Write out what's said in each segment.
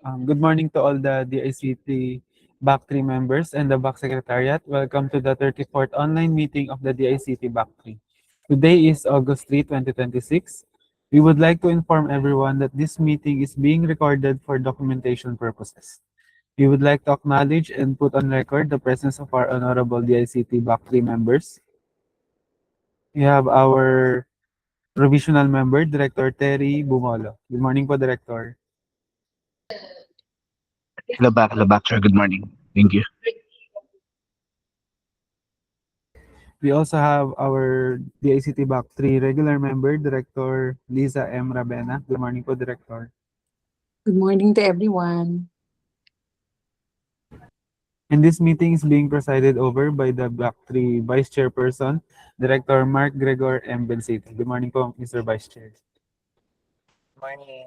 Good morning to all the DICT BAC 3 members and the BAC Secretariat. Welcome to the 34th online meeting of the DICT BAC 3. Today is August 3, 2026. We would like to inform everyone that this meeting is being recorded for documentation purposes. We would like to acknowledge and put on record the presence of our honorable DICT BAC 3 members. We have our provisional member, Director Terry Bumolo. Good morning po, Director. Hello back, sir. Good morning. Thank you. We also have our DICT BAC 3 regular member, Director Liza M. Rabena. Good morning po, Director. Good morning to everyone. And this meeting is being presided over by the BAC 3 Vice Chairperson, Director Mark Gregor M. Benciti. Good morning po, Mr. Vice Chair. Morning.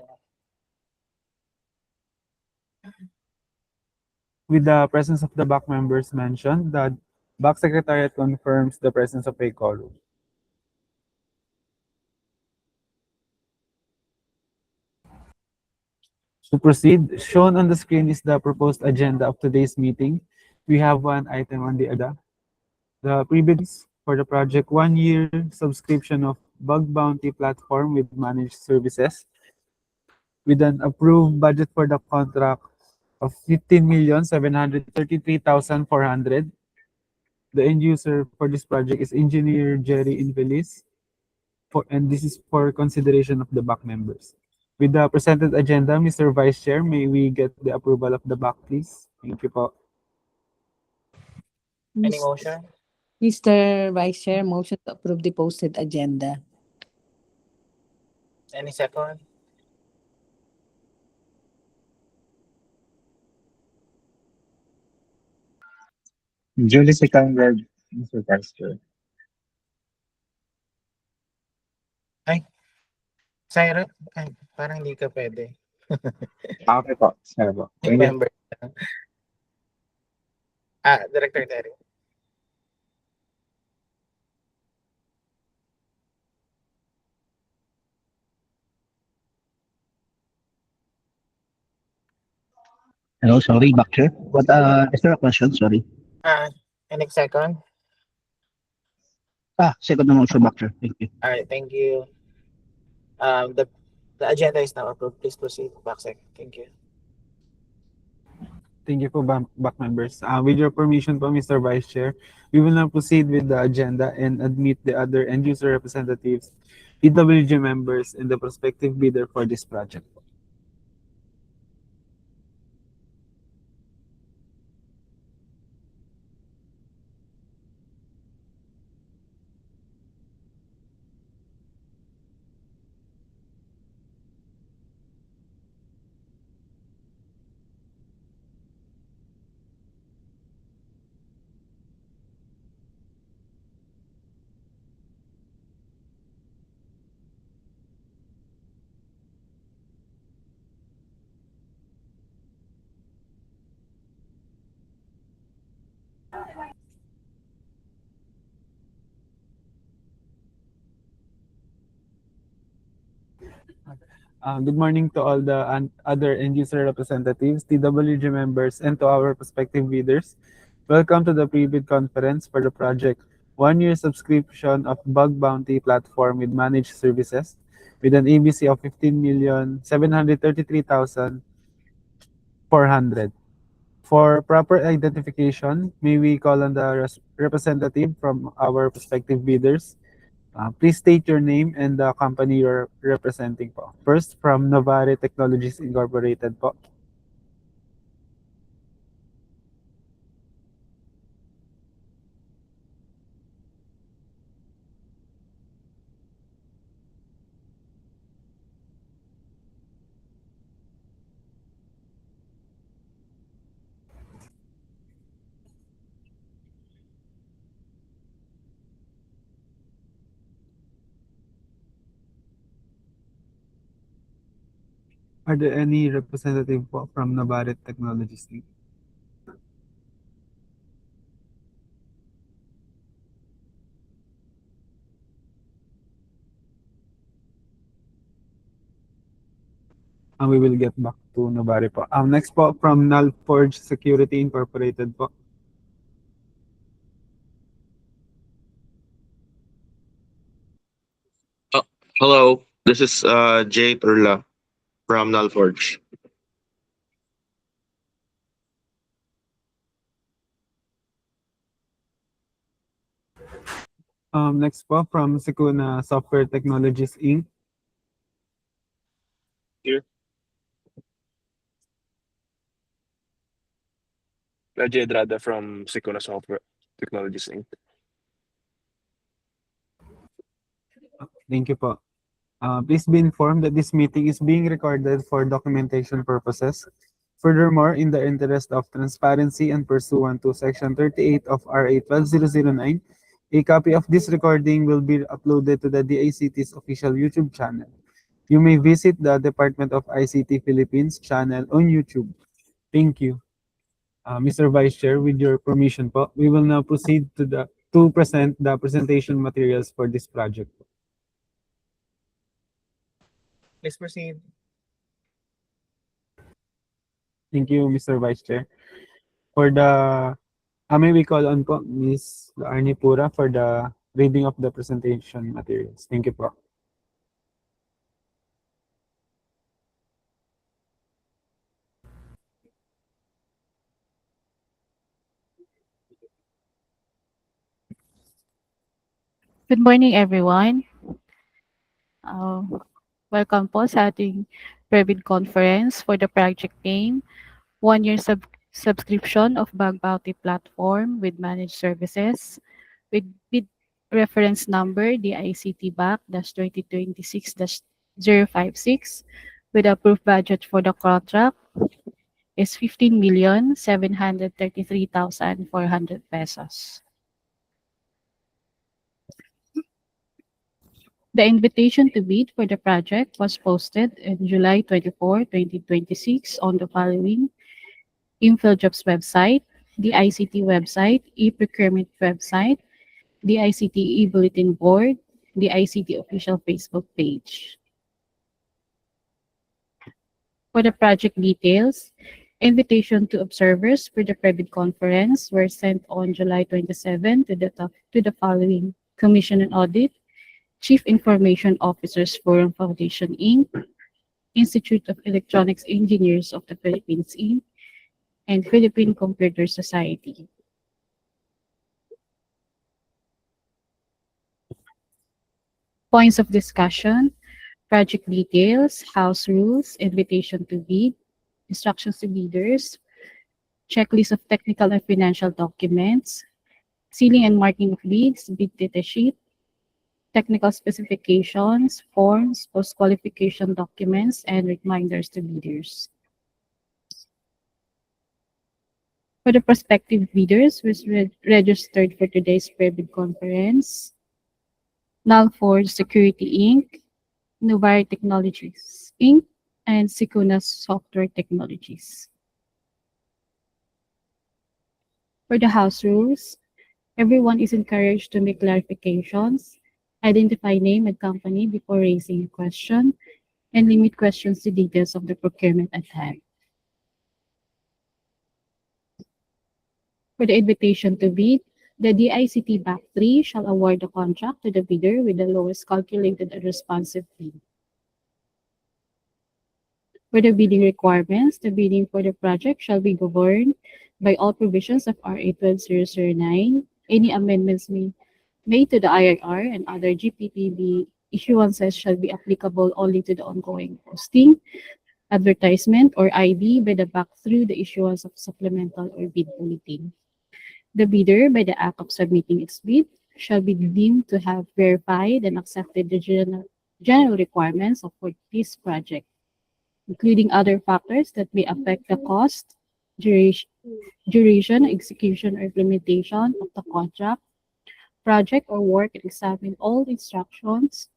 With the presence of the BAC members mentioned, the BAC Secretariat confirms the presence of a quorum. To proceed, shown on the screen is the proposed agenda of today's meeting. We have one item on the agenda. The pre-bids for the project 1-year subscription of Bug Bounty platform with managed services with an approved budget for the contract of 15,733,400. The end user for this project is Engineer Jerry Invelis, and this is for consideration of the BAC members. With the presented agenda, Mr. Vice Chair, may we get the approval of the BAC, please? Thank you po. Any motion? Mr. Vice Chair, motion to approve the posted agenda. Any second? Julie seconded, Mr. Vice Chair. Cyrus, ay, parang hindi ka pwede. Okay po. Sorry po. Thank you. Member. Director Terry. Hello, sorry, back chair. What is there a question? Sorry. Any second? Second na motion, back chair. Thank you. All right, thank you. The agenda is now approved. Please proceed, Backsec. Thank you. Thank you po, BAC members. With your permission po, Mr. Vice Chair, we will now proceed with the agenda and admit the other end user representatives, PWG members, and the prospective bidder for this project. Good morning to all the other end user representatives, TWG members, and to our prospective bidders. Welcome to the pre-bid conference for the project 1-year subscription of Bug Bounty platform with managed services with an ABC of 15,733,400. For proper identification, may we call on the representative from our prospective bidders. Please state your name and the company you're representing po. First, from Novare Technologies Incorporated po. Are there any representative po from Novare Technologies? We will get back to Nobari po. Next po from Nalforge Security Incorporated po. Hello, this is Jay Turla from Nalforge. Next po from Sikuna Software Technologies Inc. Ajay Edrada from Sicona Software Technologies Inc. Thank you po. Please be informed that this meeting is being recorded for documentation purposes. Furthermore, in the interest of transparency and pursuant to Section 38 of RA 12009, a copy of this recording will be uploaded to the DICT's official YouTube channel. You may visit the Department of ICT Philippines channel on YouTube. Thank you. Mr. Vice Chair, with your permission po, we will now proceed to present the presentation materials for this project. Please proceed. Thank you, Mr. Vice Chair. For the, may we call on po Ms. Arnie Pura for the reading of the presentation materials. Thank you po. Good morning, everyone. Welcome po sa ating Previd Conference for the project name, one-year subscription of Bag Bounty Platform with managed services with bid reference number DICT BAC-2026-056 with approved budget for the contract is 15,733,400 pesos. The invitation to bid for the project was posted on July 24, 2026 on the following: InfoJobs website, the ICT website, e-procurement website, the ICT e-bulletin board, the ICT official Facebook page. For the project details, invitation to observers for the Previd conference were sent on July 27 to the following: Commission on Audit, Chief Information Officers Forum Foundation, Inc., Institute of Electronics Engineers of the Philippines, Inc., and Philippine Computer Society. Points of discussion: project details, house rules, invitation to bid, instructions to bidders, checklist of technical and financial documents, sealing and marking of bids, bid data sheet, technical specifications, forms, post-qualification documents, and reminders to bidders. For the prospective bidders who is registered for today's Previd conference, Nalforge Security Inc., Nobari Technologies Inc., and Sikuna Software Technologies. For the house rules, everyone is encouraged to make clarifications, identify name and company before raising a question, and limit questions to details of the procurement at hand. For the invitation to bid, the DICT BAC3 shall award the contract to the bidder with the lowest calculated and responsive fee. For the bidding requirements, the bidding for the project shall be governed by all provisions of RA 12009. Any amendments made to the IRR and other GPTB issuances shall be applicable only to the ongoing posting, advertisement, or ID by the BAC through the issuance of supplemental or bid bulletin. The bidder, by the act of submitting its bid, shall be deemed to have verified and accepted the general requirements for this project, including other factors that may affect the cost, duration, execution, or implementation of the contract, project, or work, and examine all instructions,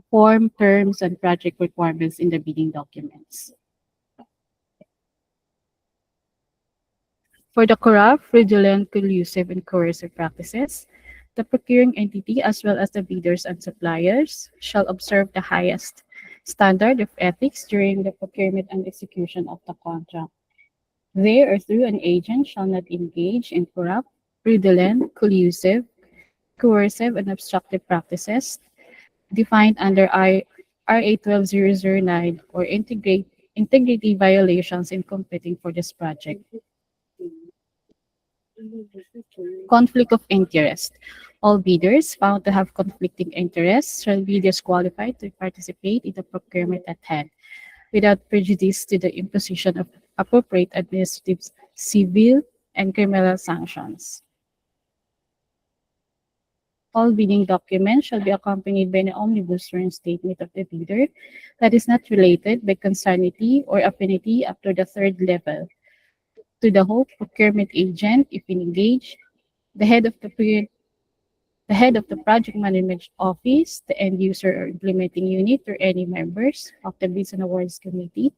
form, terms, and project requirements in the bidding documents. For the corrupt, fraudulent, collusive, and coercive practices, the procuring entity as well as the bidders and suppliers shall observe the highest standard of ethics during the procurement and execution of the contract. They or through an agent shall not engage in corrupt, fraudulent, collusive, coercive, and obstructive practices defined under RA 12009 or integrity violations in competing for this project. Conflict of interest. All bidders found to have conflicting interests shall be disqualified to participate in the procurement at hand without prejudice to the imposition of appropriate administrative, civil, and criminal sanctions. All bidding documents shall be accompanied by an omnibus sworn statement of the bidder that is not related by consanguinity or affinity up to the third level to the whole procurement agent if engaged, the head of the project management office, the end user or implementing unit, or any members of the Bids and Awards Committee,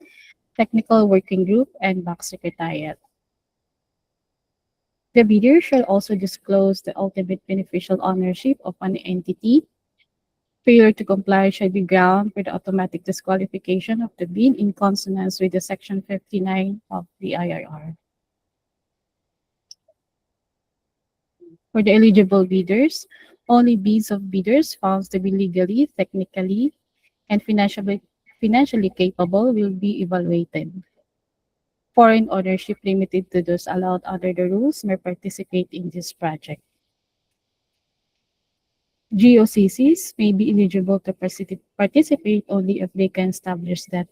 technical working group, and back secretariat. The bidder shall also disclose the ultimate beneficial ownership of an entity. Failure to comply shall be ground for the automatic disqualification of the bid in consonance with the Section 59 of the IRR. For the eligible bidders, only bids of bidders found to be legally, technically, and financially capable will be evaluated. Foreign ownership limited to those allowed under the rules may participate in this project. GOCCs may be eligible to participate only if they can establish that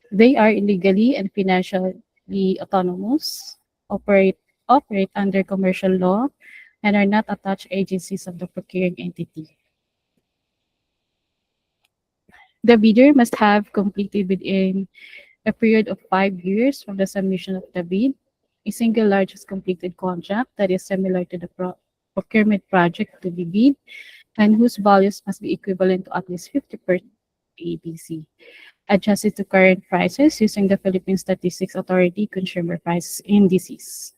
they are legally and financially autonomous, operate under commercial law, and are not attached agencies of the procuring entity. The bidder must have completed within a period of 5 years from the submission of the bid a single largest completed contract that is similar to the procurement project to be bid and whose values must be equivalent to at least 50% ABC, adjusted to current prices using the Philippine Statistics Authority Consumer Price Indices.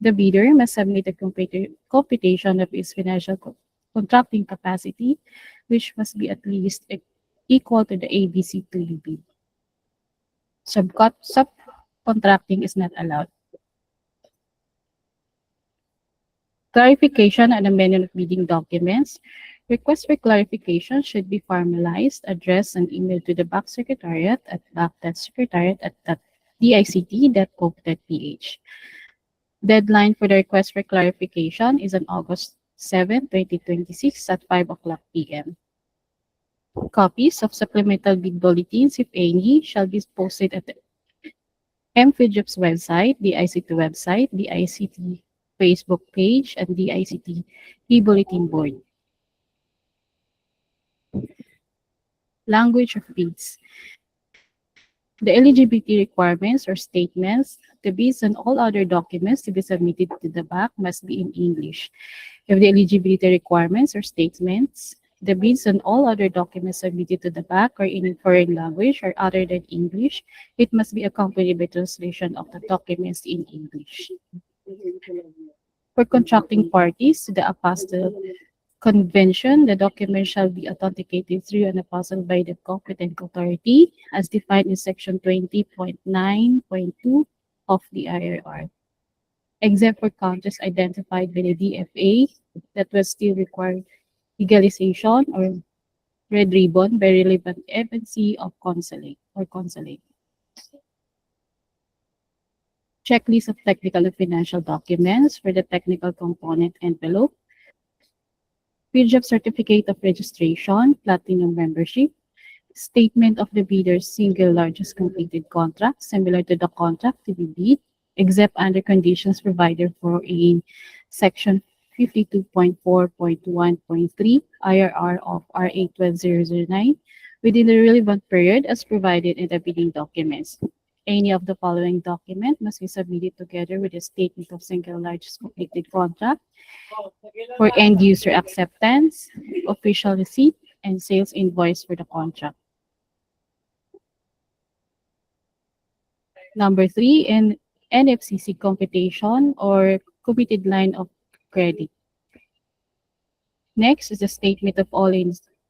The bidder must submit a computation of its financial contracting capacity, which must be at least equal to the ABC to be bid. Subcontracting is not allowed. Clarification and amendment of bidding documents. Requests for clarification should be formalized, addressed, and emailed to the back secretariat at back.secretariat@dict.gov.ph. Deadline for the request for clarification is on August 7, 2026 at 5:00 p.m. Copies of supplemental bid bulletins, if any, shall be posted at the MFIDGIP's website, the ICT website, the ICT Facebook page, and the ICT e-bulletin board. Language of bids. The eligibility requirements or statements, the bids, and all other documents to be submitted to the back must be in English. If the eligibility requirements or statements, the bids, and all other documents submitted to the back are in a foreign language or other than English, it must be accompanied by translation of the documents in English. For contracting parties to the Apostille Convention, the document shall be authenticated through an apostle by the competent authority as defined in Section 20.9.2 of the IRR. Except for countries identified by the DFA that will still require legalization or red ribbon by relevant embassy of consulate. Checklist of technical and financial documents for the technical component envelope. PIDGIP certificate of registration, platinum membership, statement of the bidder's single largest completed contract similar to the contract to be bid, except under conditions provided for in Section 52.4.1.3 IRR of RA 12009 within the relevant period as provided in the bidding documents. Any of the following document must be submitted together with a statement of single largest completed contract for end user acceptance, official receipt, and sales invoice for the contract. Number 3, in NFCC computation or committed line of credit. Next is the statement of all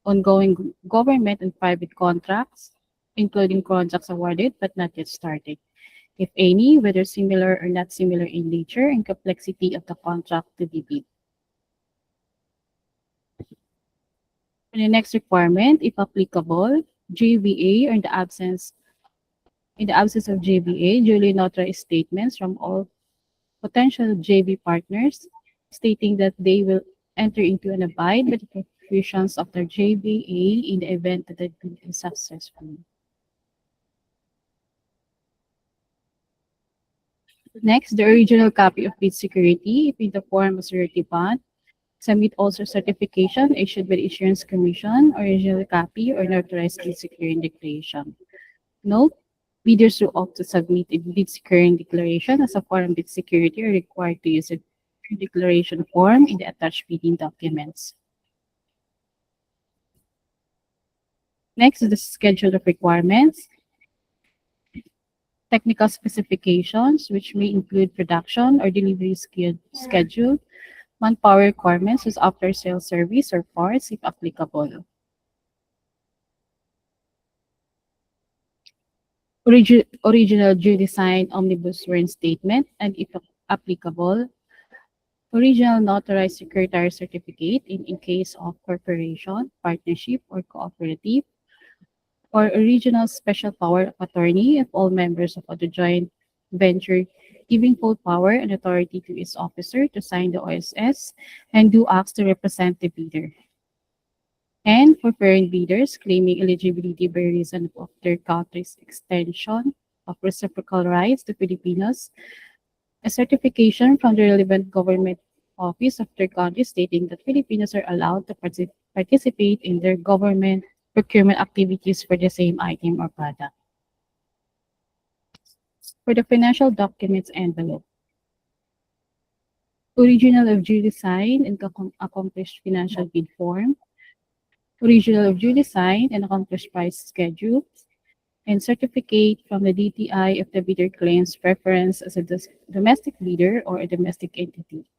ongoing government and private contracts, including contracts awarded but not yet started, if any, whether similar or not similar in nature and complexity of the contract to be bid. And the next requirement, if applicable, JVA or in the absence of JVA, duly notarized statements from all potential JV partners stating that they will enter into and abide by the provisions of their JVA in the event that the bid is successful. Next, the original copy of bid security, if in the form of surety bond, submit also certification issued by the Insurance Commission, original copy or notarized bid securing declaration. Note, bidders who opt to submit a bid securing declaration as a form of bid security are required to use a declaration form in the attached bidding documents. Next is the schedule of requirements. Technical specifications, which may include production or delivery schedule, manpower requirements as after-sales service or parts if applicable. Original due design omnibus warrant statement and if applicable, original notarized secretary certificate in case of corporation, partnership, or cooperative, or original special power of attorney if all members of the joint venture giving full power and authority to its officer to sign the OSS and do acts to represent the bidder. And for foreign bidders claiming eligibility by reason of their country's extension of reciprocal rights to Filipinos, a certification from the relevant government office of their country stating that Filipinos are allowed to participate in their government procurement activities for the same item or product. For the financial documents envelope, original of duly signed and accomplished financial bid form, original of duly signed and accomplished price schedule, and certificate from the DTI if the bidder claims preference as a domestic bidder or a domestic entity.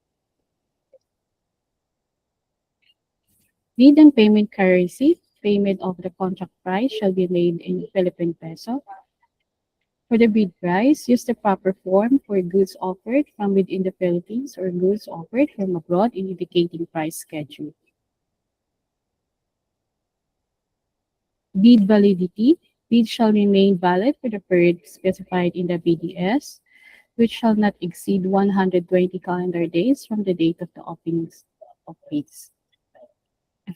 Bid and payment currency, payment of the contract price shall be made in Philippine peso. For the bid price, use the proper form for goods offered from within the Philippines or goods offered from abroad in indicating price schedule. Bid validity. Bid shall remain valid for the period specified in the BDS, which shall not exceed 120 calendar days from the date of the opening of bids.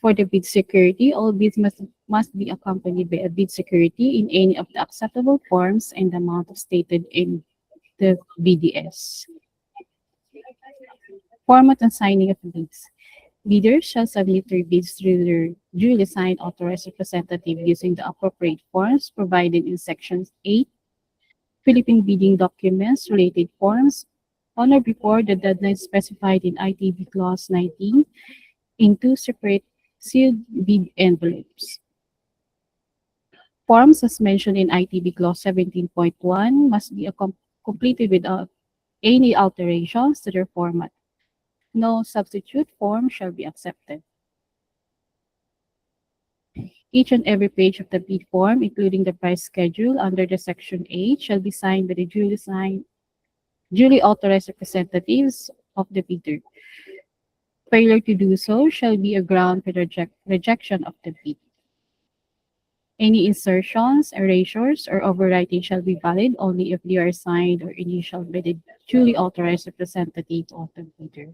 For the bid security, all bids must be accompanied by a bid security in any of the acceptable forms and the amount stated in the BDS. Format and signing of bids. Bidders shall submit their bids through their duly signed authorized representative using the appropriate forms provided in Section 8, Philippine bidding documents, related forms, on or before the deadline specified in ITB Clause 19 in 2 separate sealed bid envelopes. Forms as mentioned in ITB Clause 17.1 must be completed without any alterations to their format. No substitute form shall be accepted. Each and every page of the bid form, including the price schedule under the Section 8, shall be signed by the duly authorized representatives of the bidder. Failure to do so shall be a ground for rejection of the bid. Any insertions, erasures, or overwriting shall be valid only if they are signed or initialed by the duly authorized representative of the bidder.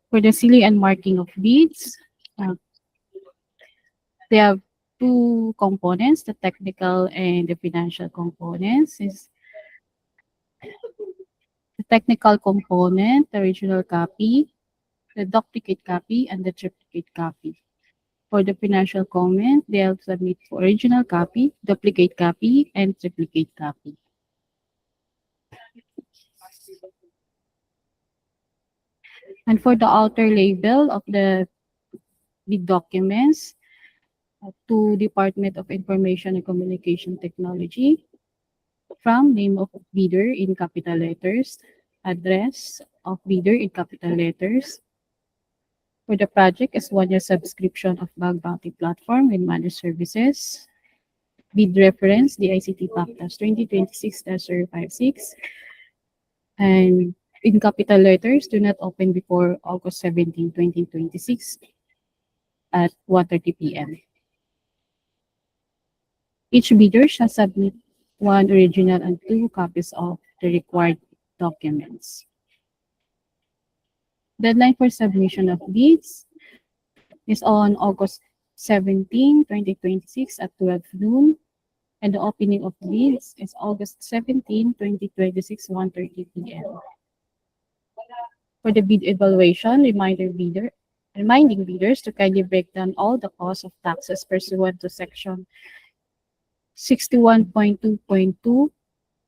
For the sealing and marking of bids, they have 2 components, the technical and the financial components. The technical component, the original copy, the duplicate copy, and the triplicate copy. For the financial comment, they'll submit for original copy, duplicate copy, and triplicate copy. And for the outer label of the bid documents, to Department of Information and Communication Technology, from name of bidder in capital letters, address of bidder in capital letters. For the project is 1-year subscription of Bug Bounty platform with managed services. Bid reference, DICT PACTAS 2026-056. And in capital letters, do not open before August 17, 2026 at 1:30 p.m. Each bidder shall submit 1 original and 2 copies of the required documents. Deadline for submission of bids is on August 17, 2026 at 12 noon. And the opening of bids is August 17, 2026, 1:30 p.m. For the bid evaluation, reminding bidders to kindly break down all the costs of taxes pursuant to Section 61.2.2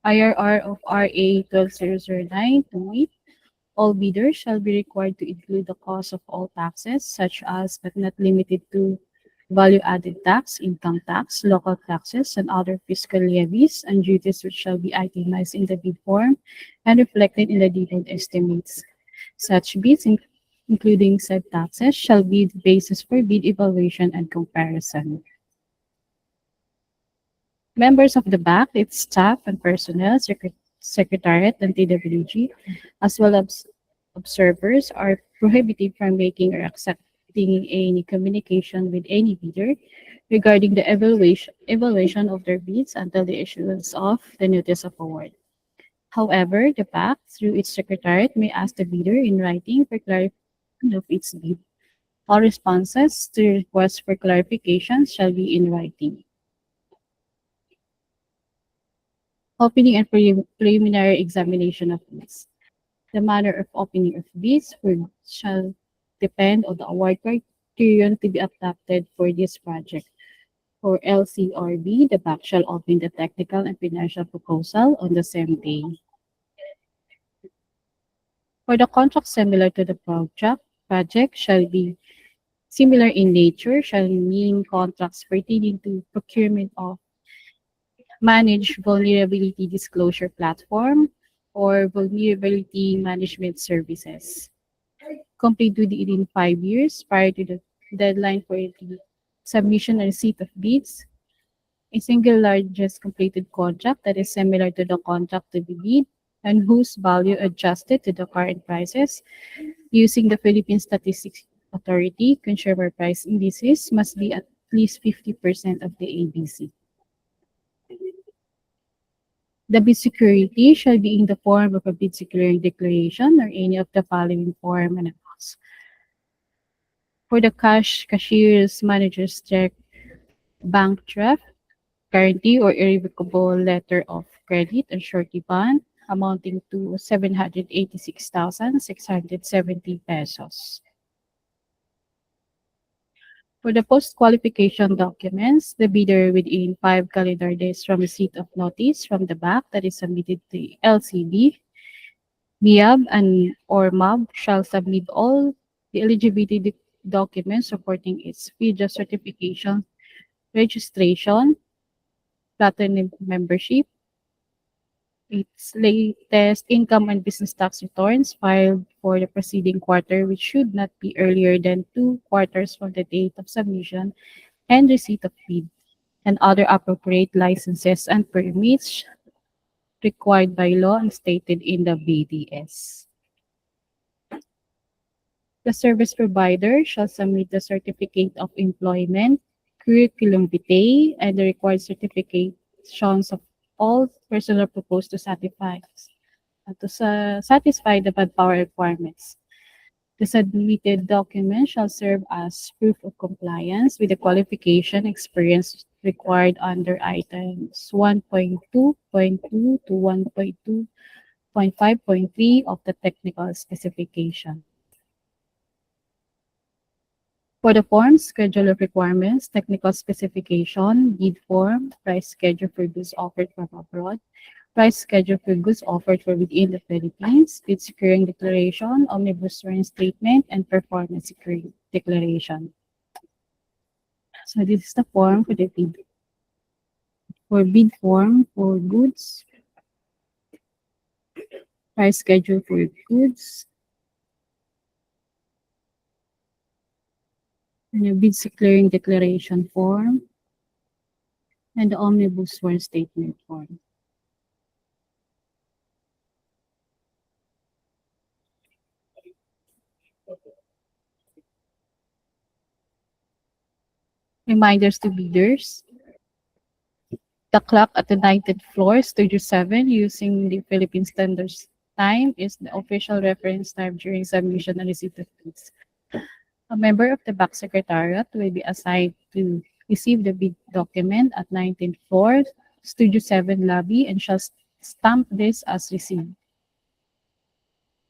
IRR of RA 12009 to meet. All bidders shall be required to include the cost of all taxes, such as but not limited to value-added tax, income tax, local taxes, and other fiscal levies and duties which shall be itemized in the bid form and reflected in the detailed estimates. Such bids, including said taxes, shall be the basis for bid evaluation and comparison. Members of the BAC, its staff and personnel, Secretariat, and TWG, as well as observers, are prohibited from making or accepting any communication with any bidder regarding the evaluation of their bids until the issuance of the notice of award. However, the BAC, through its secretariat, may ask the bidder in writing for clarification of its bid. All responses to requests for clarification shall be in writing. Opening and preliminary examination of bids. The manner of opening of bids shall depend on the award criterion to be adopted for this project. For LCRB, the BAC shall open the technical and financial proposal on the same day. For the contract similar to the project shall be similar in nature, shall mean contracts pertaining to procurement of managed vulnerability disclosure platform or vulnerability management services. Complete within 5 years prior to the deadline for the submission and receipt of bids. A single largest completed contract that is similar to the contract to be bid and whose value adjusted to the current prices using the Philippine Statistics Authority consumer price indices must be at least 50% of the ABC. The bid security shall be in the form of a bid security declaration or any of the following form and amounts. For the cashier's manager's check, bank draft, guarantee or irrevocable letter of credit and surety bond amounting to 786,670 pesos. For the post-qualification documents, the bidder within 5 calendar days from receipt of notice from the BAC that is submitted to LCB, MIAB, and or MAB shall submit all the eligibility documents supporting its FIDA certification, registration, platinum membership, its latest income and business tax returns filed for the preceding quarter, which should not be earlier than 2 quarters from the date of submission and receipt of bid, and other appropriate licenses and permits required by law and stated in the BDS. The service provider shall submit the certificate of employment, curriculum vitae, and the required certifications of all personnel proposed to satisfy the manpower requirements. The submitted document shall serve as proof of compliance with the qualification experience required under items 1.2.2 to 1.2.5.3 of the technical specification. For the form, schedule of requirements, technical specification, bid form, price schedule for goods offered from abroad, price schedule for goods offered for within the Philippines, bid securing declaration, omnibus return statement, and performance security declaration. So this is the form for the bid. For bid form for goods, price schedule for goods, and a bid clearing declaration form, and the omnibus sworn statement form. Reminders to bidders. The clock at the 19th floor, Studio 7, using the Philippine Standards Time is the official reference time during submission and receipt of bids. A member of the back secretariat will be assigned to receive the bid document at 19th floor, Studio 7 lobby, and shall stamp this as received.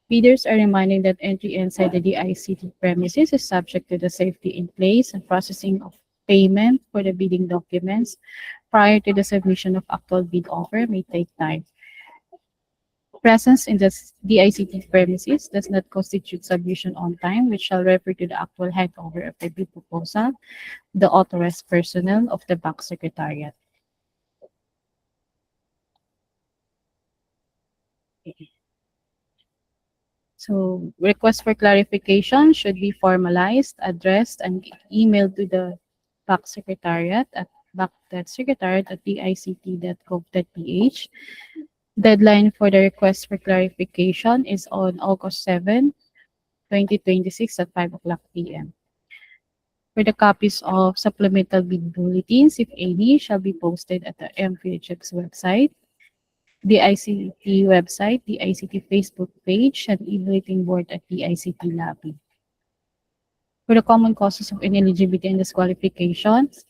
Bidders are reminded that entry inside the DICT premises is subject to the safety in place and processing of payment for the bidding documents prior to the submission of actual bid offer may take time. Presence in the DICT premises does not constitute submission on time, which shall refer to the actual handover of the bid proposal, the authorized personnel of the back secretariat. So request for clarification should be formalized, addressed, and emailed to the back secretariat at back.secretariat@dict.gov.ph. Deadline for the request for clarification is on August 7, 2026 at 5 o'clock p.m. For the copies of supplemental bid bulletins, if any, shall be posted at the MPHX website, the ICT website, the ICT Facebook page, and e-bulletin board at the ICT lobby. For the common causes of ineligibility and disqualifications,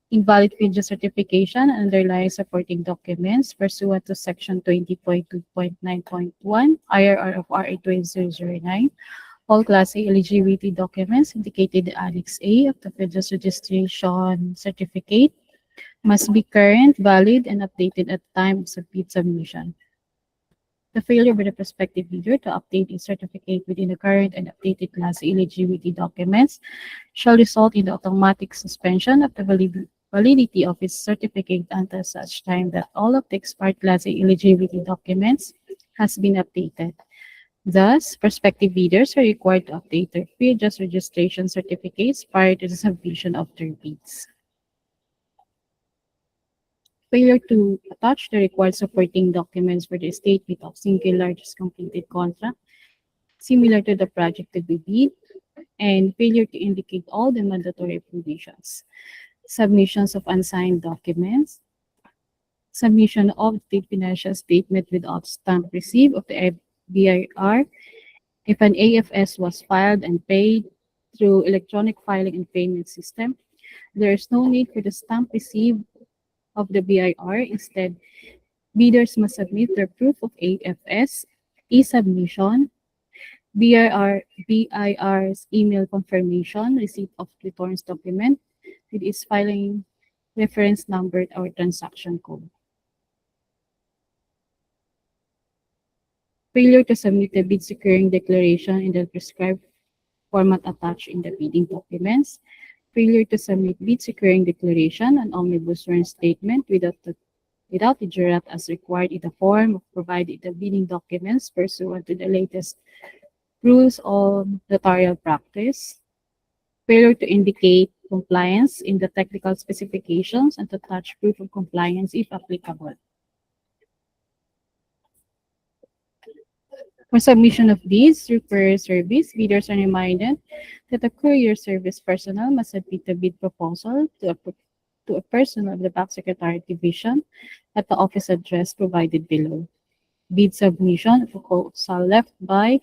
invalid video certification and underlying supporting documents pursuant to Section 20.2.9.1 IRR of RA 2009. All Class A eligibility documents indicated in Annex A of the Federal Registration Certificate must be current, valid, and updated at the time of bid submission. The failure by the prospective bidder to update a certificate within the current and updated Class A eligibility documents shall result in the automatic suspension of the validity of its certificate until such time that all of the expired Class A eligibility documents has been updated. Thus, prospective bidders are required to update their pre-adjust registration certificates prior to the submission of their bids. Failure to attach the required supporting documents for the statement of single largest completed contract similar to the project to be bid, and failure to indicate all the mandatory provisions. Submissions of unsigned documents, submission of the financial statement without stamp receipt of the BIR. If an AFS was filed and paid through electronic filing and payment system, there is no need for the stamp receipt of the BIR. Instead, bidders must submit their proof of AFS, e-submission, BIR's email confirmation, receipt of returns document with its filing reference number or transaction code. Failure to submit the bid securing declaration in the prescribed format attached in the bidding documents. Failure to submit bid securing declaration and omnibus sworn statement without the jurat as required in the form of provided the bidding documents pursuant to the latest rules on notarial practice. Failure to indicate compliance in the technical specifications and to attach proof of compliance if applicable. For submission of bids through courier service, bidders are reminded that the courier service personnel must submit the bid proposal to a person of the back secretariat division at the office address provided below. Bid submission of proposal left by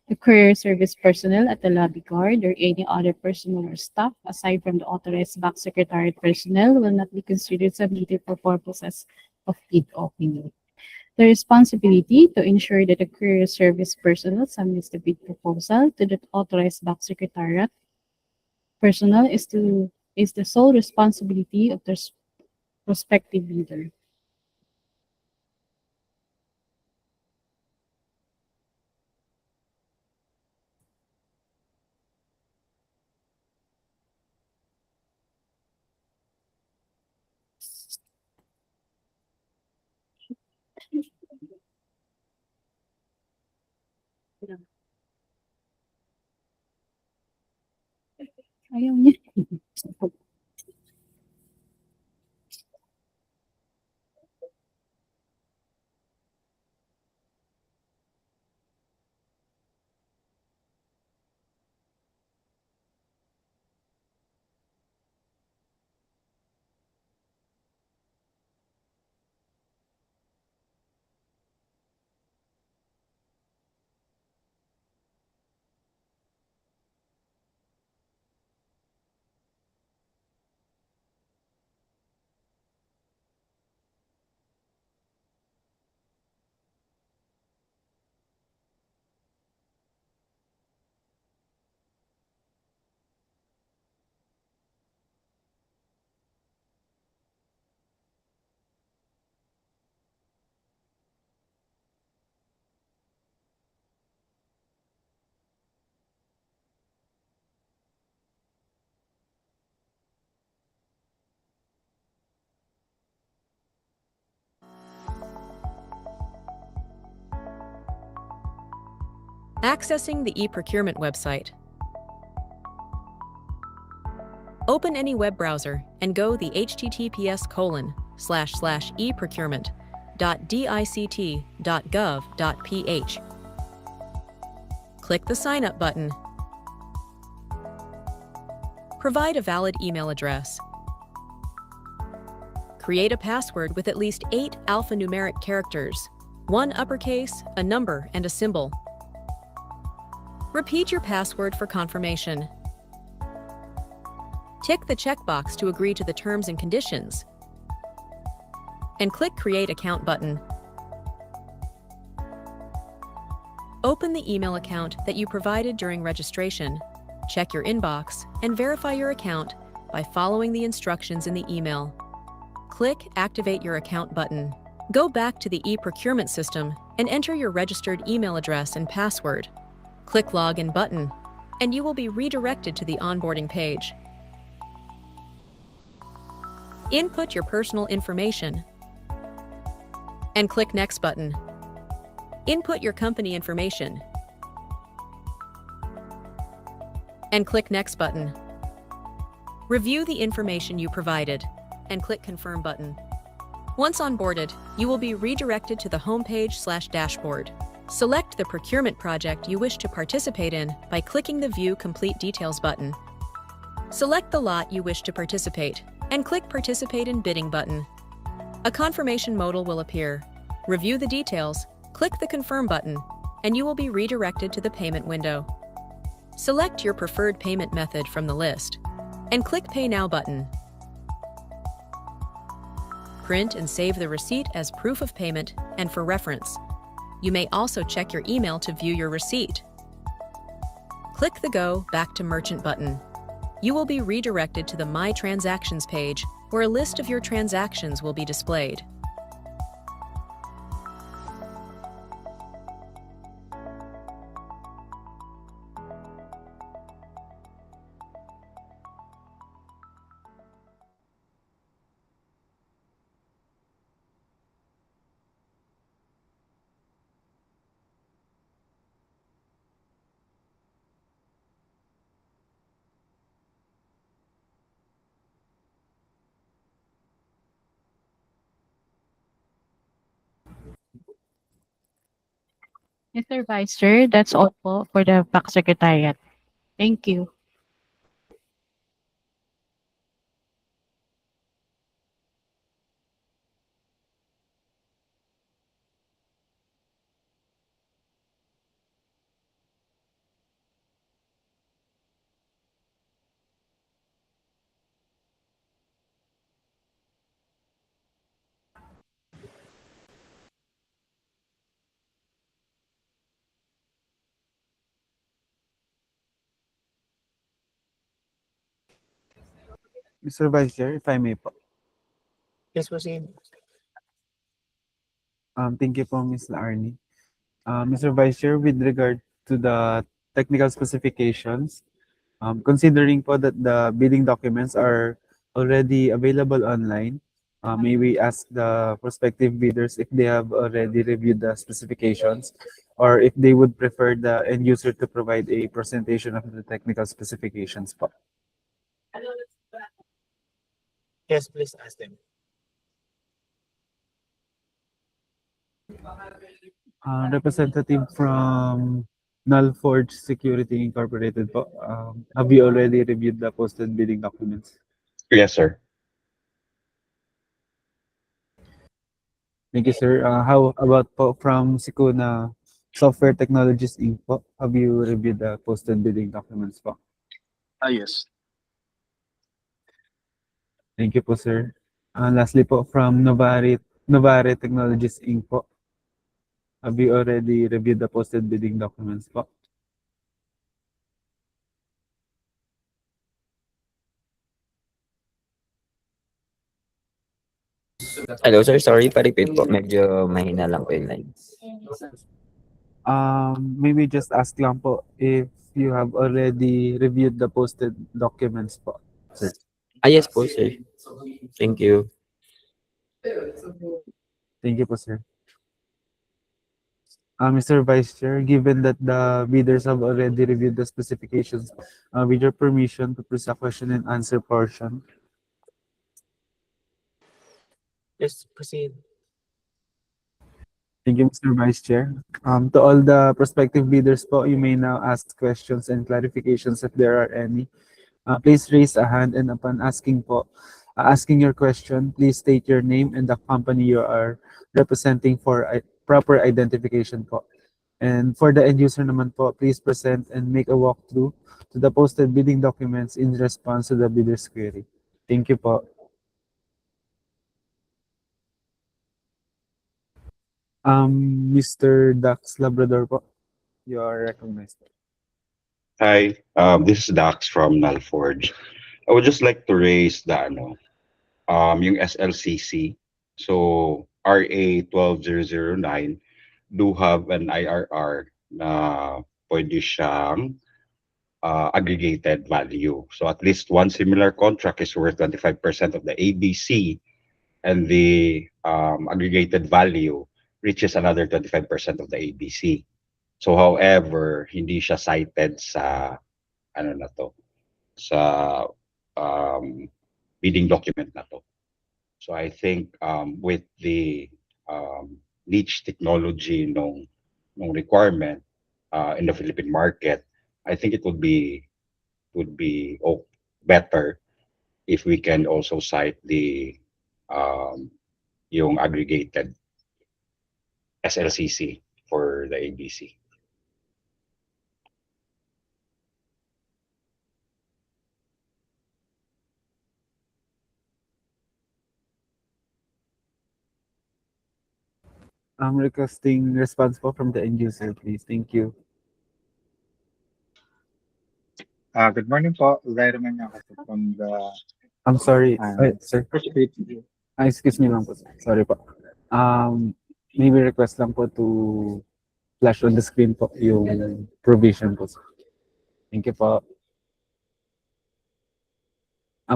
the courier service personnel at the lobby guard or any other personnel or staff aside from the authorized back secretariat personnel will not be considered submitted for purposes of bid opening. The responsibility to ensure that the courier service personnel submits the bid proposal to the authorized back secretariat personnel is the sole responsibility of the prospective bidder. Ayaw niya. Accessing the e-procurement website. Open any web browser and go the https://eprocurement.dict.gov.ph. Click the Sign Up button. Provide a valid email address. Create a password with at least 8 alphanumeric characters, 1 uppercase, a number, and a symbol. Repeat your password for confirmation. Tick the checkbox to agree to the terms and conditions, and click Create Account button. Open the email account that you provided during registration, check your inbox, and verify your account by following the instructions in the email. Click Activate Your Account button. Go back to the e-procurement system and enter your registered email address and password. Click Login button, and you will be redirected to the onboarding page. Input your personal information and click Next button. Input your company information and click Next button. Review the information you provided and click Confirm button. Once onboarded, you will be redirected to the homepage/dashboard. Select the procurement project you wish to participate in by clicking the View Complete Details button. Select the lot you wish to participate and click Participate in Bidding button. A confirmation modal will appear. Review the details, click the Confirm button, and you will be redirected to the payment window. Select your preferred payment method from the list and click Pay Now button. Print and save the receipt as proof of payment and for reference. You may also check your email to view your receipt. Click the Go Back to Merchant button. You will be redirected to the My Transactions page, where a list of your transactions will be displayed. Mr. Vice Chair, that's all po for the PAC Secretariat. Thank you. Mr. Vice Chair, if I may po. Please proceed. Thank you po, Ms. Arnie. Mr. Vice Chair, with regard to the technical specifications, considering po that the bidding documents are already available online, may we ask the prospective bidders if they have already reviewed the specifications or if they would prefer the end user to provide a presentation of the technical specifications po? Yes, please ask them. Representative from Nullforge Security Incorporated po. Have you already reviewed the posted bidding documents? Yes, sir. Thank you, sir. How about po from Sikuna Software Technologies Inc. po? Have you reviewed the posted bidding documents po? Yes. Thank you po, sir. Lastly po from Novare Technologies Inc. po. Have you already reviewed the posted bidding documents po? Hello sir, sorry pa-repeat po. Medyo mahina lang po yung line. Maybe just ask lang po if you have already reviewed the posted documents po, sir. Yes po sir. Thank you. Thank you po, sir. Mr. Vice Chair, given that the bidders have already reviewed the specifications, with your permission to proceed a question and answer portion. Yes, proceed. Thank you, Mr. Vice Chair. To all the prospective bidders po, you may now ask questions and clarifications if there are any. Please raise a hand, and upon asking your question, please state your name and the company you are representing for proper identification po. And for the end user naman po, please present and make a walkthrough to the posted bidding documents in response to the bidder's query. Thank you po. Mr. Dax Labrador po, you are recognized. Hi, this is Dax from Nullforge. I would just like to raise the yung SLCC. So RA 12009 do have an IRR na pwede siyang aggregated value. So at least one similar contract is worth 25% of the ABC, and the aggregated value reaches another 25% of the ABC. So however, hindi siya cited sa sa bidding document na to. So I think with the niche technology nung requirement in the Philippine market, I think it would be better if we can also cite the yung aggregated SLCC for the ABC. I'm requesting response po from the end user, please. Thank you. Good morning po. Lyraman ako po from the I'm sorry, sir. Street. Excuse me lang po, sir. Sorry po. Maybe request lang po to flash on the screen po yung provision po, sir. Thank you po.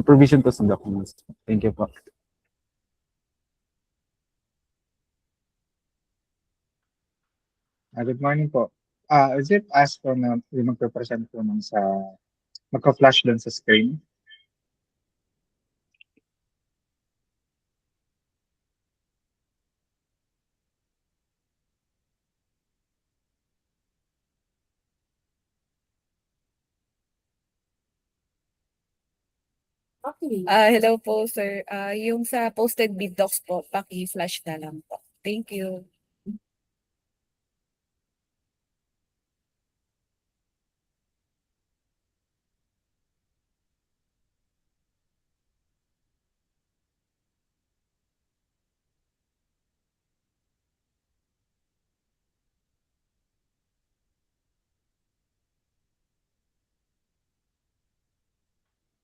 Provision po sa documents. Thank you po. Good morning po. Is it asked po na yung magpe-present po nun sa magka-flash dun sa screen? Hello po, sir. Yung sa posted bid docs po, paki-flash na lang po. Thank you.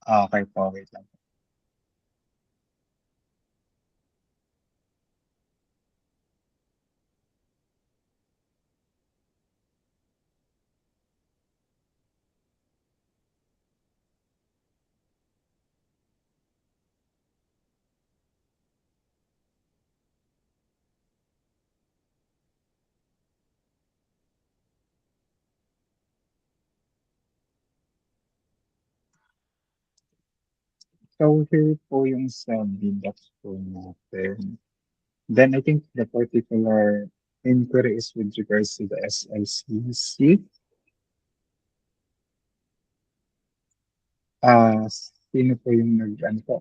Okay po, wait lang. So So here po yung sa BDAX po natin. Then I think the particular inquiry is with regards to the SLCC. Sino po yung nag-ano po?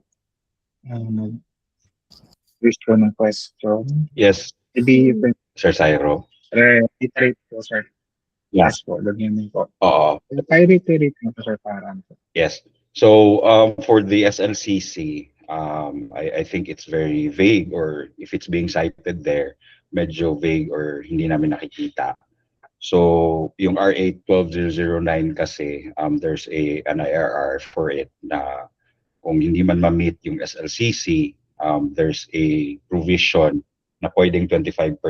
Nag-wish po ng question. Yes, Maybe you can Sir Cyro. reiterate po, sir. Yeah. Yes po, lagyan mo po. Oo. I-reiterate mo po, sir, para po. Yes. So for the SLCC, I think it's very vague, or if it's being cited there, medyo vague or hindi namin nakikita. So yung RA 12009 kasi, there's an IRR for it na kung hindi man ma-meet yung SLCC, there's a provision na pwedeng 25%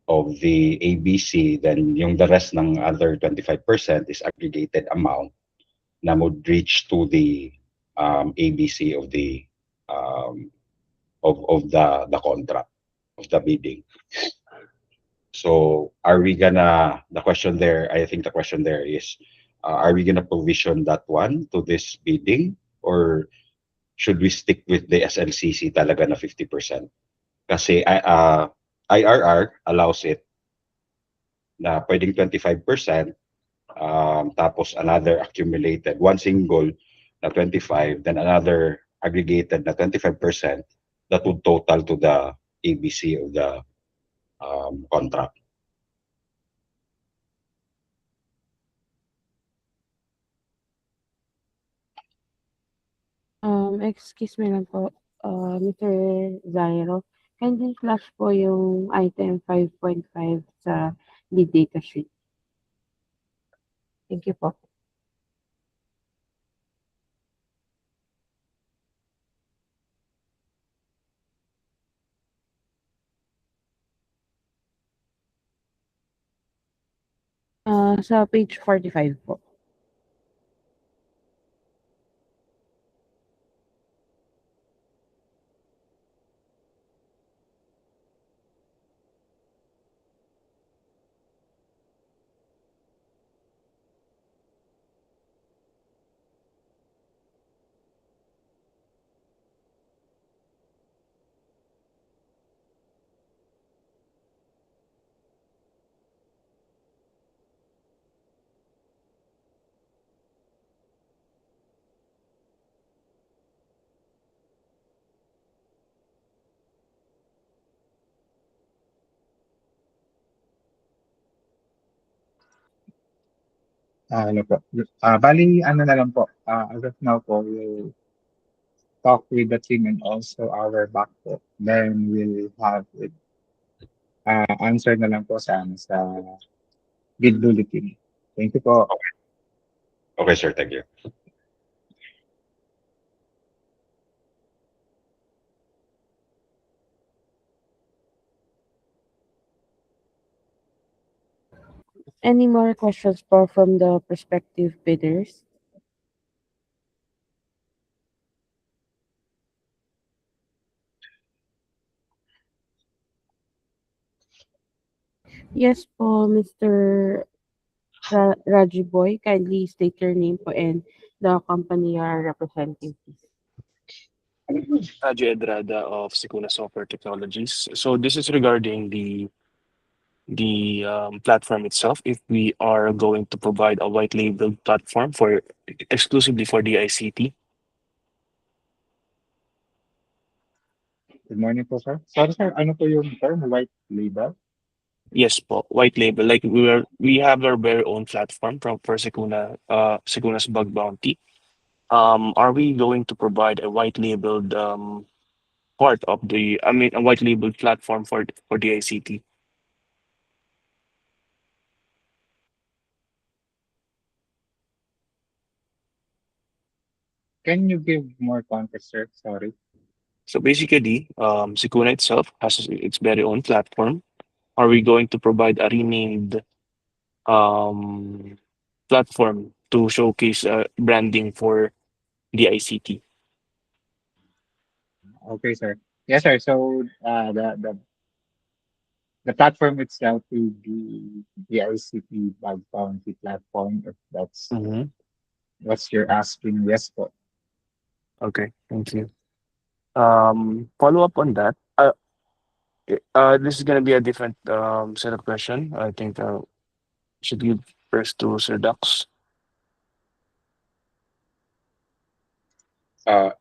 of the ABC, then yung the rest ng other 25% is aggregated amount na would reach to the ABC of the of the contract of the bidding. So are we gonna, the question there, I think the question there is, are we gonna provision that one to this bidding, or should we stick with the SLCC talaga na 50%? Kasi IRR allows it na pwedeng 25%, tapos another accumulated, one single na 25, then another aggregated na 25%, that would total to the ABC of the contract. Excuse me lang po, Mr. Zairo. Kindly flash po yung item 5.5 sa lead data sheet. Thank you po. Sa page 45 po. Ano po? Bali, ano na lang po. As of now po, we'll talk with the team and also our back po. Then we'll have it answer na lang po sa bid bulletin. Thank you po. Okay, sir. Thank you. Any more questions po from the prospective bidders? Yes po, Mr. Raji Boy, kindly state your name po and the company you are representing, please. Ajay Edrada of Sikuna Software Technologies. So this is regarding the platform itself. If we are going to provide a white labeled platform for exclusively for the ICT. Good morning po, sir. Sorry, sir. Ano po yung term? White label? Yes, po, white label. Like we have our very own platform for Sikuna's Bug Bounty. Are we going to provide a white labeled part of a white labeled platform for the ICT? Can you give more context, sir? Sorry. So basically, Sikuna itself has its very own platform. Are we going to provide a renamed platform to showcase branding for the ICT? Okay, sir. Yes, sir. So the platform itself will be the ICT Bug Bounty platform, if that's what you're asking. Yes po. Okay, thank you. Follow up on that. This is gonna be a different set of question. I think should give first to Sir Dax.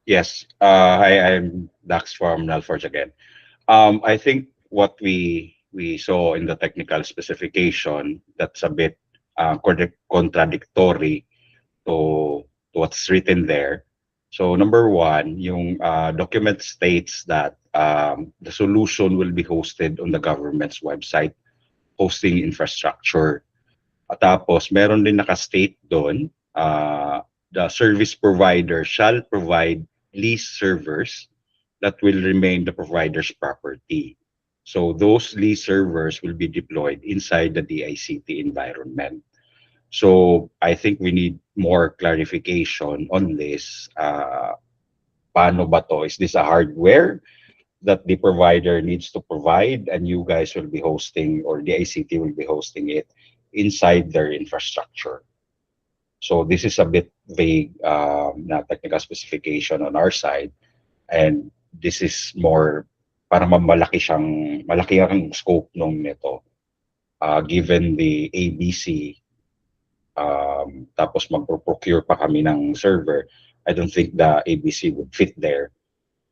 Yes. Hi, I'm Dax from Nalforge again. I think what we saw in the technical specification, that's a bit contradictory to what's written there. So number one, yung document states that the solution will be hosted on the government's website, hosting infrastructure. At tapos, meron din naka-state doon, the service provider shall provide leased servers that will remain the provider's property. So those leased servers will be deployed inside the DICT environment. So I think we need more clarification on this. Paano ba to? Is this a hardware that the provider needs to provide and you guys will be hosting, or the ICT will be hosting it inside their infrastructure? So this is a bit vague na technical specification on our side, and this is more para malaki ang scope nung nito. Given the ABC, tapos magpo-procure pa kami ng server, I don't think the ABC would fit there.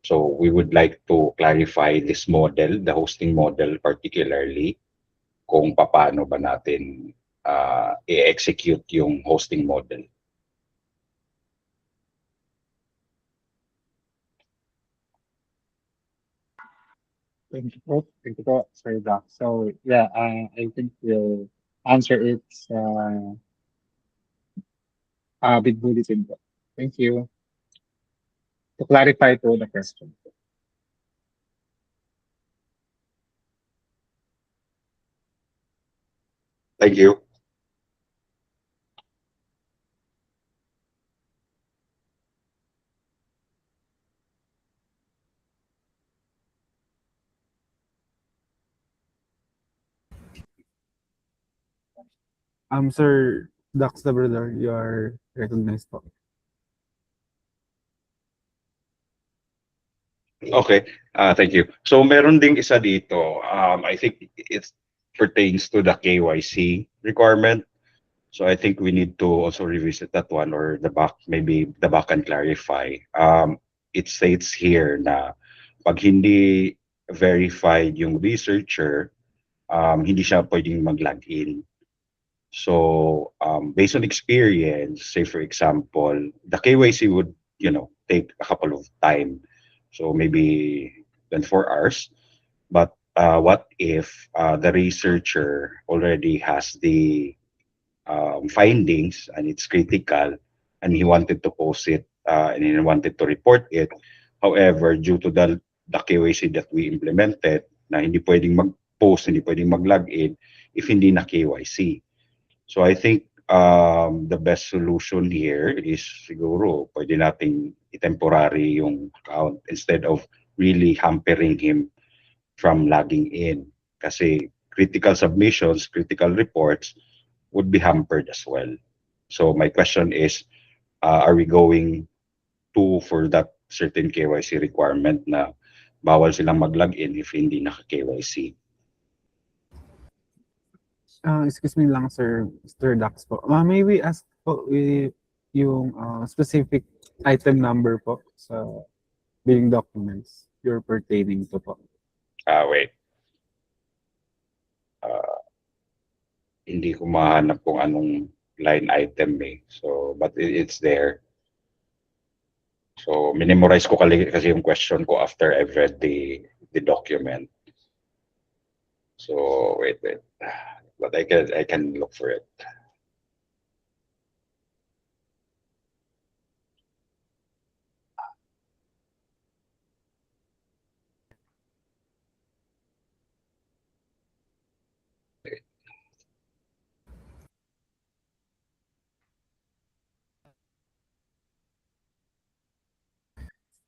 So we would like to clarify this model, the hosting model particularly, kung paano ba natin i-execute yung hosting model. Thank you po, Sir Doc. So yeah, I think we'll answer it with bulletin po. Thank you. To clarify po the question. Thank you. Sir Dax Labrador, you are recognized po. Okay, thank you. So meron ding isa dito. I think it pertains to the KYC requirement. So I think we need to also revisit that one, or maybe the back can clarify. It states here na pag hindi verified yung researcher, hindi siya pwedeng mag-login. So based on experience, say for example, the KYC would, take a couple of time. So maybe 24 hours. But what if the researcher already has the findings and it's critical, and he wanted to post it and he wanted to report it. However, due to the KYC that we implemented, na hindi pwedeng mag-post, hindi pwedeng mag-login if hindi na KYC. So I think the best solution here is siguro pwede nating i-temporary yung account instead of really hampering him from logging in. Kasi critical submissions, critical reports would be hampered as well. So my question is, are we going for that certain KYC requirement na bawal silang mag-login if hindi naka-KYC? Excuse me lang, Sir Dax po. May we ask po yung specific item number po sa billing documents you're pertaining to po? Wait. Hindi ko mahanap kung anong line item eh. So, but it's there. So, minimorize ko kasi yung question ko after I've read the document. So, wait. But I can look for it.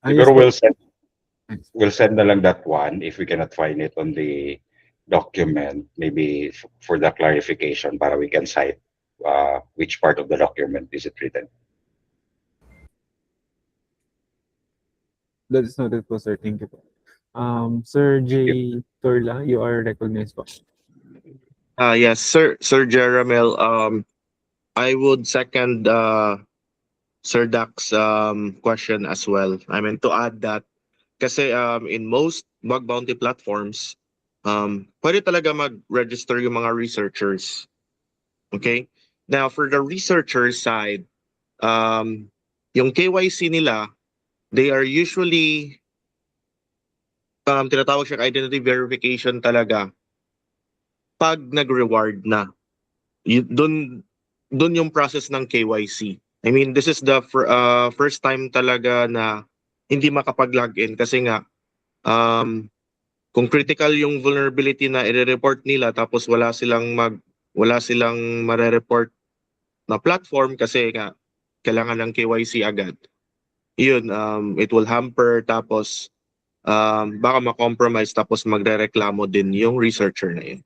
Siguro we'll send na lang that one if we cannot find it on the document, maybe for the clarification para we can cite which part of the document is it written. That is noted po, sir. Thank you po. Sir J. Torla, you are recognized po. Yes, Sir Jeramel. I would second Sir Dak's question as well. I mean to add that kasi in most bug bounty platforms, pwede talaga mag-register yung mga researchers. Okay? Now for the researcher side, yung KYC nila, they are usually tinatawag siya identity verification talaga pag nag-reward na. Dun yung process ng KYC. I mean, this is the first time talaga na hindi makapag-login kasi nga kung critical yung vulnerability na i-report nila tapos wala silang mare-report na platform kasi nga kailangan ng KYC agad. Yun, it will hamper tapos baka ma-compromise tapos magrereklamo din yung researcher na yun.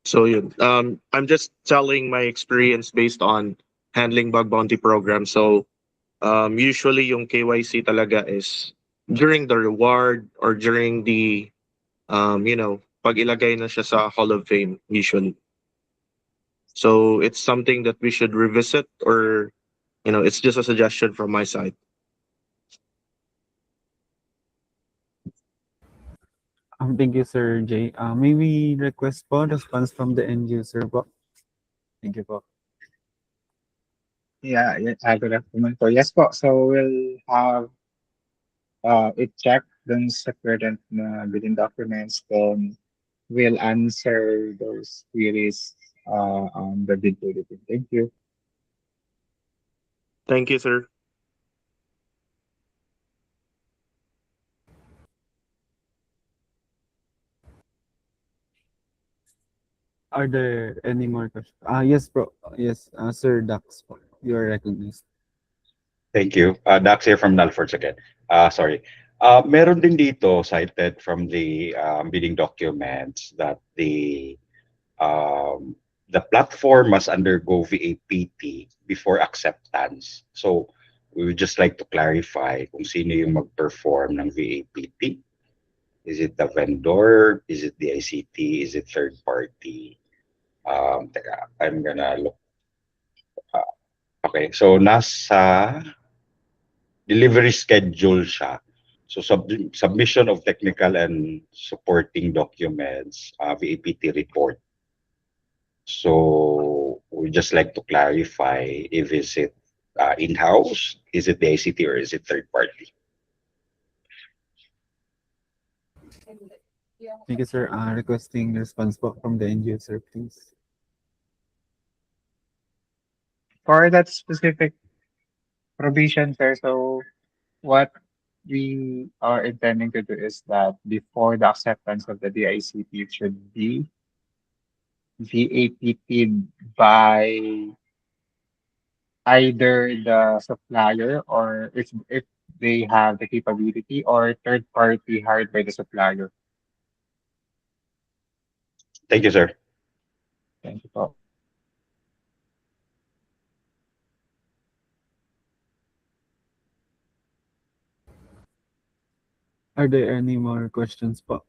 So yun, I'm just telling my experience based on handling bug bounty programs. So usually yung KYC talaga is during the reward or during the pag ilagay na siya sa Hall of Fame usually. So it's something that we should revisit or it's just a suggestion from my side. Thank you, Sir J. May we request po response from the end user po? Thank you po. Yeah, good afternoon po. Yes po, so we'll have it checked dun sa current na billing documents, then we'll answer those queries on the bid bulletin. Thank you. Thank you, sir. Are there any more questions? Yes, bro. Yes, Sir Dax po. You are recognized. Thank you. Dax here from Nalfords again. Sorry. Meron din dito cited from the bidding documents that the platform must undergo VAPT before acceptance. So we would just like to clarify kung sino yung mag-perform ng VAPT. Is it the vendor? Is it the ICT? Is it third party? Teka, I'm gonna look. Okay, so nasa delivery schedule siya. So submission of technical and supporting documents, VAPT report. So we just like to clarify if is it in-house, is it the ICT, or is it third party? Thank you, sir. Requesting response po from the end user, please. For that specific provision, sir, so what we are intending to do is that before the acceptance of the DICT, it should be VAPT'd by either the supplier or if they have the capability or third party hired by the supplier. Thank you, sir. Thank you po. Are there any more questions po?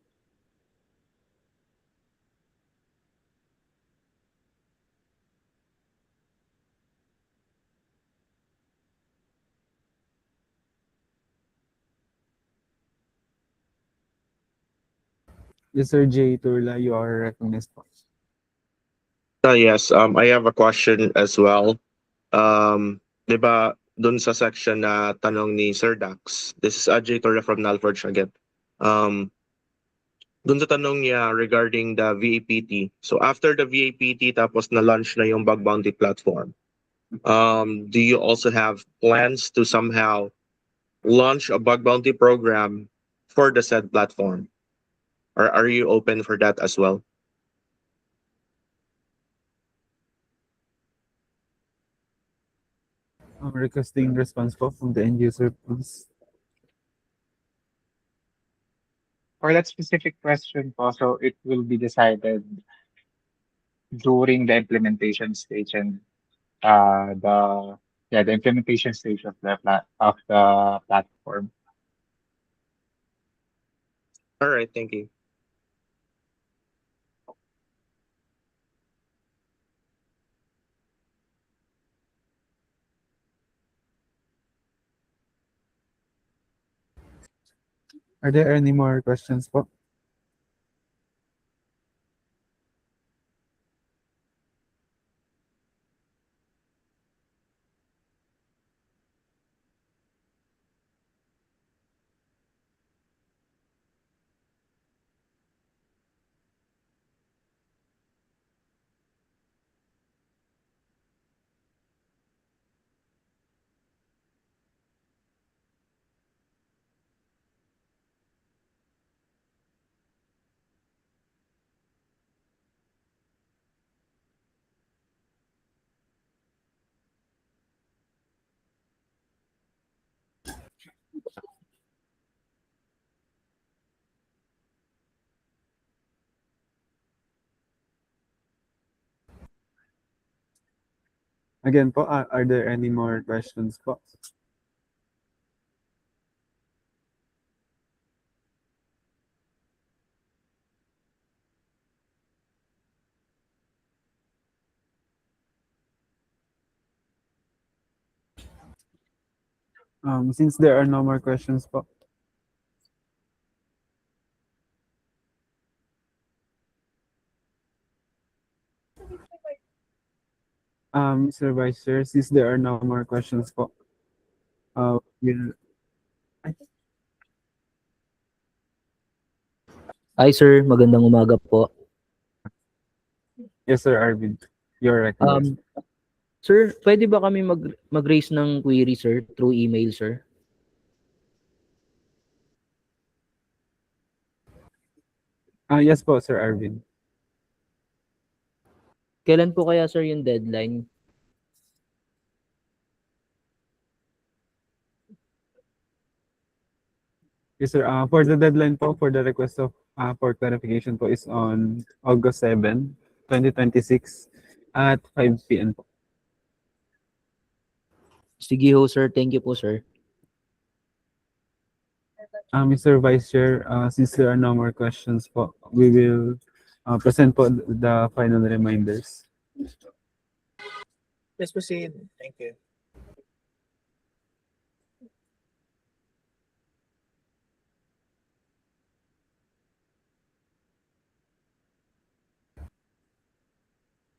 Yes, Sir J. Turla, you are recognized po. Yes, I have a question as well. Di ba, dun sa section na tanong ni Sir Dax, this is Ajay Torre from Nalforge again. Dun sa tanong niya regarding the VAPT, so after the VAPT tapos na-launch na yung bug bounty platform, do you also have plans to somehow launch a bug bounty program for the said platform? Or are you open for that as well? Requesting response po from the end user, please. For that specific question po, so it will be decided during the implementation stage, and the implementation stage of the platform. All right, thank you. Are there any more questions po? Again po, are there any more questions po? Since there are no more questions po, Mr. Vice Chair, since there are no more questions po, we'll, Hi sir, magandang umaga po. yes, Sir Arvid, you're recognized. Sir, pwede ba kami mag-raise ng query sir through email sir? Yes po, Sir Arvid. Kailan po kaya sir yung deadline? Yes, sir. For the deadline po, for the request of for clarification po is on August 7, 2026 at 5 p.m. po. Sige ho sir, thank you po sir. Mr. Vice Chair, since there are no more questions po, we will present po the final reminders. Please proceed. Thank you.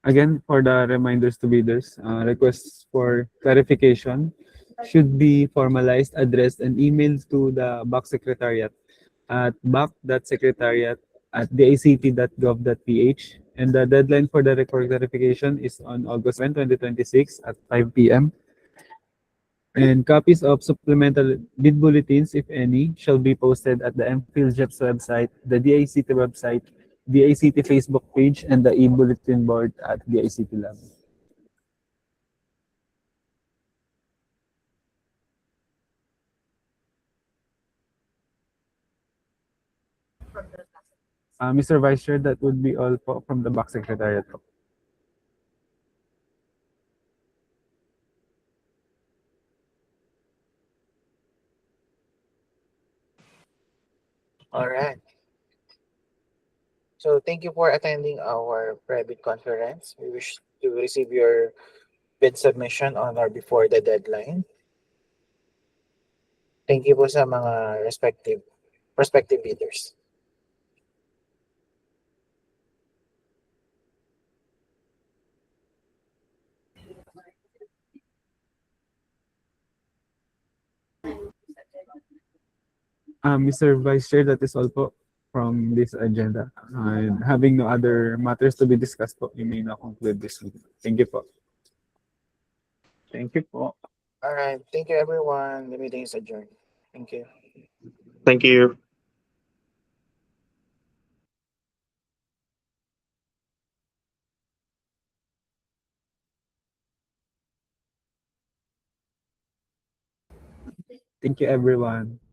Again, for the reminders to bidders, requests for clarification should be formalized, addressed, and emailed to the BAC Secretariat at bac.secretariat@dact.gov.ph. And the deadline for the record clarification is on August 1, 2026 at 5 p.m. And copies of supplemental bid bulletins, if any, shall be posted at the MPhilJEP's website, the DICT website, DICT Facebook page, and the e-bulletin board at DICT Lab. Mr. Vice Chair, that would be all po from the BAC Secretariat po. All right. So thank you for attending our private conference. We wish to receive your bid submission on or before the deadline. Thank you po sa mga prospective bidders. Mr. Vice Chair, that is all po from this agenda. And having no other matters to be discussed po, you may now conclude this meeting. Thank you po. Thank you po. All right. Thank you, everyone. The meeting is adjourned. Thank you. Thank you. Thank you, everyone.